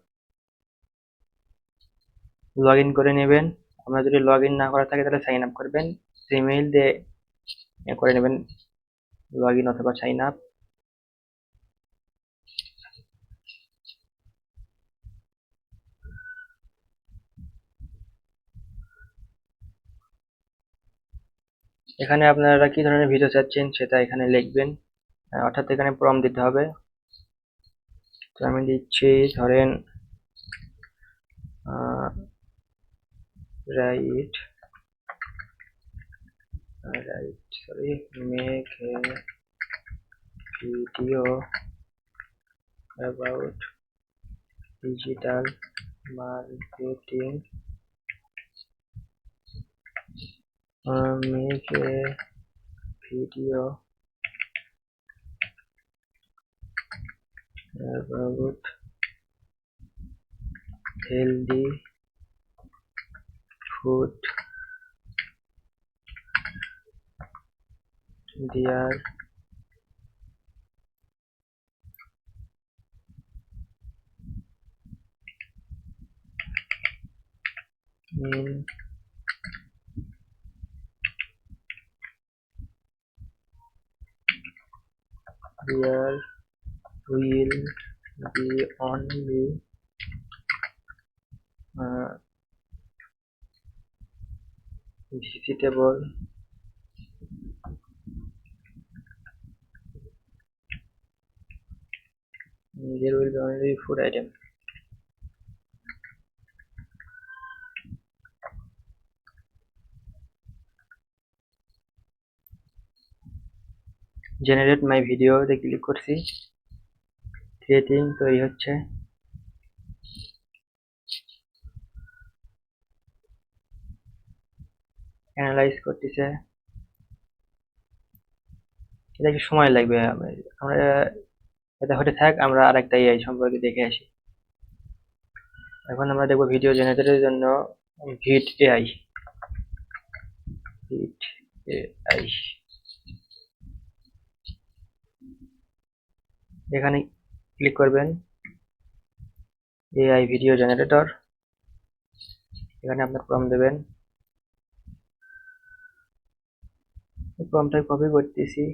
লগ ইন করে নেবেন। আমরা যদি লগ ইন না করা থাকে তাহলে সাইন আপ করবেন, জিমেইল দিয়ে করে নেবেন লগ ইন অথবা সাইন আপ। এখানে আপনারা কি ধরনের ভিডিও চাচ্ছেন সেটা এখানে লিখবেন, অর্থাৎ এখানে প্রম্পট দিতে হবে। তো আমি দিচ্ছি ধরেন right sorry make a video about digital marketing, make a video about healthy food, their in there will be only vegetable there will be only food item. Generate my video তে click করছি, creating তৈরি হচ্ছে। Analyse করতেছে, এটা একটু সময় লাগবে। আমরা এটা হতে থাক, আমরা আরেকটা এআই সম্পর্কে দেখে আসি। এখন আমরা দেখবো ভিডিও জেনারেটরের জন্য ভিট এআই। এখানে ক্লিক করবেন এআই ভিডিও জেনারেটর। এখানে আপনার প্রম্পট দেবেন, প্রম্পটটা কপি করতেছি,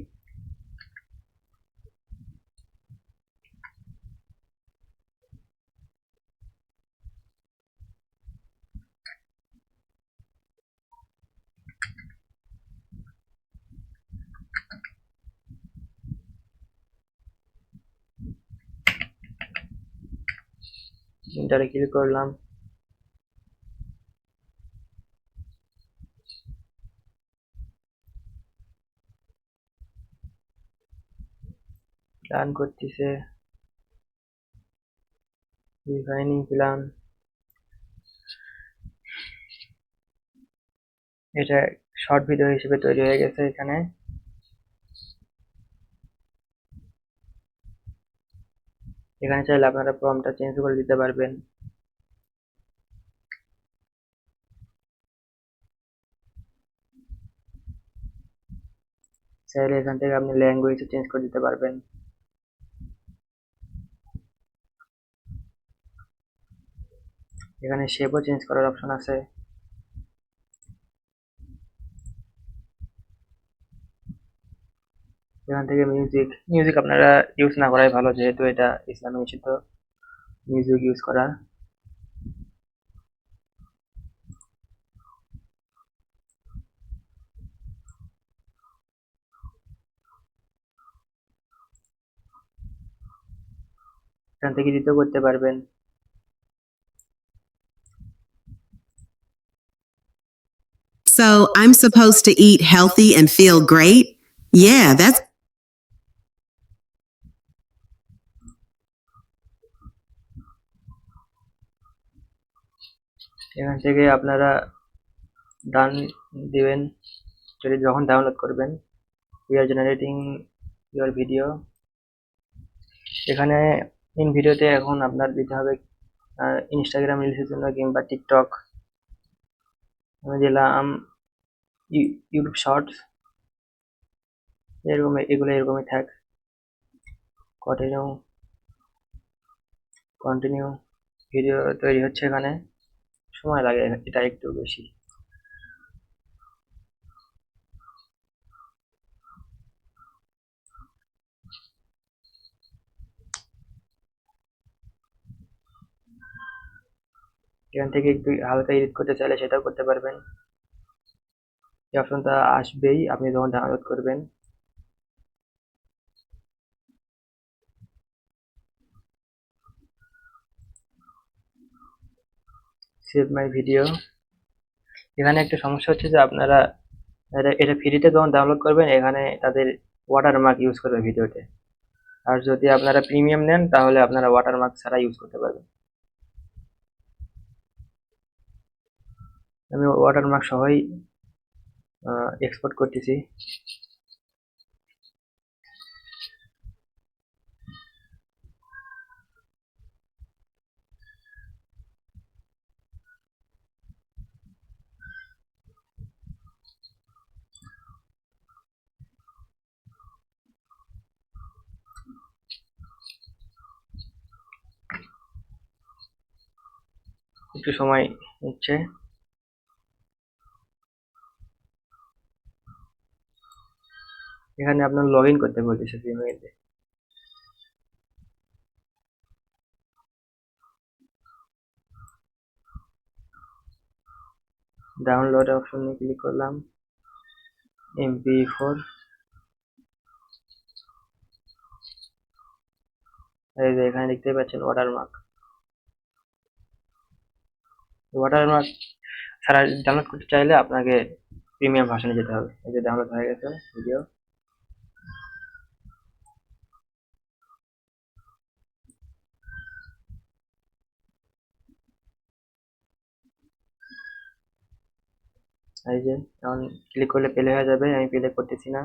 এন্টারে ক্লিক করলাম। প্ল্যান করতেছে, ডিজাইনিং প্ল্যান, এটা শর্ট ভিডিও হিসেবে তৈরি হয়ে গেছে। এখানে চাইলে আপনারা প্রম্পটটা চেঞ্জ করে দিতে পারবেন। চাইলে এখান থেকে আপনি ল্যাঙ্গুয়েজ চেঞ্জ করে দিতে পারবেন। এখানে শেপও চেঞ্জ করার অপশন আছে। এখান থেকে মিউজিক আপনারা ইউজ না করাই ভালো, যেহেতু এটা ইসলামে নিষিদ্ধ মিউজিক ইউজ করা। এখান থেকে এডিটও করতে পারবেন। So I'm supposed to eat healthy and feel great? Yeah, that's এখান থেকে আপনারা ডান দিবেন যখন ডাউনলোড করবেন। we are generating your video। এখানে ইন ভিডিওতে এখন আপনার দিতে হবে ইনস্টাগ্রাম রিলসের জন্য কিংবা টিকটক। আমি দিলাম ইউটিউব শর্টস, এরকম এগুলো এরকমই থাক। কন্টিনিউ ভিডিও তৈরি হচ্ছে। এখানে সময় লাগে এটা একটু বেশি। এখান থেকে একটু হালকা এডিট করতে চাইলে সেটাও করতে পারবেন। এই অপশনটা আসবেই আপনি যখন ডাউনলোড করবেন। Save my video. এখানে একটা সমস্যা হচ্ছে যে আপনারা এটা ফ্রিতে যখন ডাউনলোড করবেন এখানে তাদের ওয়াটারমার্ক ইউজ করবে ভিডিওতে, আর যদি আপনারা প্রিমিয়াম নেন তাহলে আপনারা ওয়াটারমার্ক ছাড়া ইউজ করতে পারবেন। আমি ওয়াটারমার্ক সহই এক্সপোর্ট করতেছি। একটু সময় নিচ্ছে। এখানে আপনার লগ ইন করতে বলতেছে জিমেইলে। ডাউনলোড অপশনে ক্লিক করলাম, MP4। এই যে এখানে দেখতে পাচ্ছেন ওয়াটারমার্ক ছাড়া ডাউনলোড করতে চাইলে আপনাকে প্রিমিয়াম ভার্সনে যেতে হবে। এই যে ডাউনলোড হয়ে গেছে ভিডিও। এই যে এখন ক্লিক করলে প্লে হয়ে যাবে, আমি প্লে করতেছি না।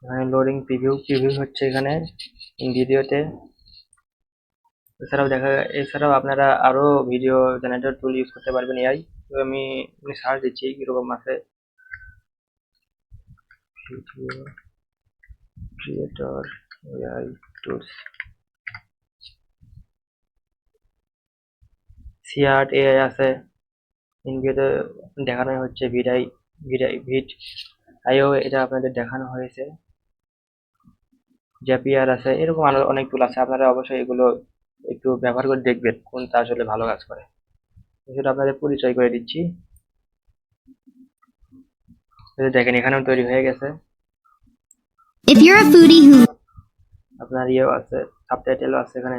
এখানে লোডিং প্রিভিউ হচ্ছে এখানে ভিডিওতে। এছাড়াও আপনারা আরো ভিডিও জেনারেটর টুল ইউজ করতে পারবেন এআই। তো আমি সার্চ দিচ্ছি কিরকম আছে। Video creator AI tools. সিআর্ট এআই আছে, ইনভিউতে দেখানো হচ্ছে ভিট আইও, এটা আপনাদের দেখানো হয়েছে। জাপিয়ার আছে, এরকম আরো অনেক টুল আছে, আপনারা অবশ্যই এগুলো একটু ব্যবহার করে দেখবেন কোনটা আসলে ভালো কাজ করে। সেটা আপনাদের পরিচয় করে দিচ্ছি। এই যে দেখেন এখানেও তৈরি হয়ে গেছে, If you're a foodie who আপনার ইয়েও আছে, সাবটাইটেলও আছে এখানে।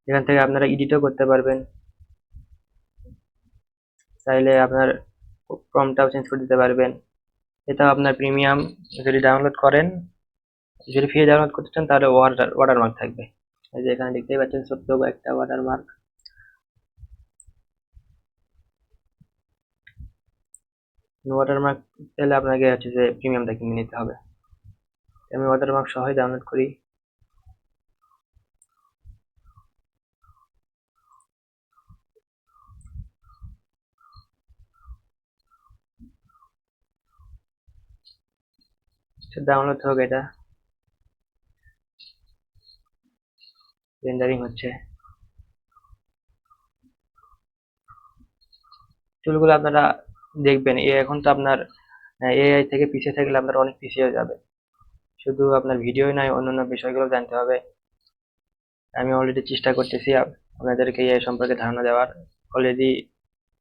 এখান থেকে আপনারা এডিটও করতে পারবেন, চাইলে আপনার প্রম্পটটাও চেঞ্জ করে দিতে পারবেন। এটা আপনার প্রিমিয়াম যদি ডাউনলোড করেন, যদি ফ্রি ডাউনলোড করতে চান তাহলে ওয়াটারমার্ক থাকবে। এই যে এখানে দেখতেই পাচ্ছেন ছোট্ট একটা ওয়াটারমার্ক। ওয়াটারমার্ক পেলে আপনাকে হচ্ছে যে প্রিমিয়ামটা কিনে নিতে হবে। আমি ওয়াটারমার্ক সহই ডাউনলোড করি। ডাউনলোড হোক, এটা রেন্ডারিং হচ্ছে। টুলগুলো আপনারা দেখবেন, এখন তো আপনার এআই থেকে পিছিয়ে থাকলে আপনার অনেক পিছিয়ে যাবে। শুধু আপনার ভিডিওই নয়, অন্যান্য বিষয়গুলো জানতে হবে। আমি অলরেডি চেষ্টা করতেছি আপনাদেরকে এআই সম্পর্কে ধারণা দেওয়ার। অলরেডি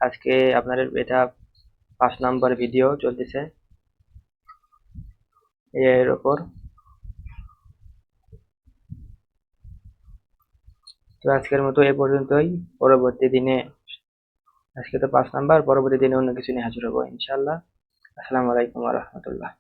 আজকে আপনার এটা 5 নম্বর ভিডিও চলতেছে এআই এর ওপর। তো আজকের মতো এ পর্যন্তই। পরবর্তী দিনে, আজকে তো 5 নাম্বার, পরবর্তী দিনে অন্য কিছু নিয়ে হাজির হবো ইনশাআল্লাহ। আসসালামু আলাইকুম ওয়া রাহমাতুল্লাহ।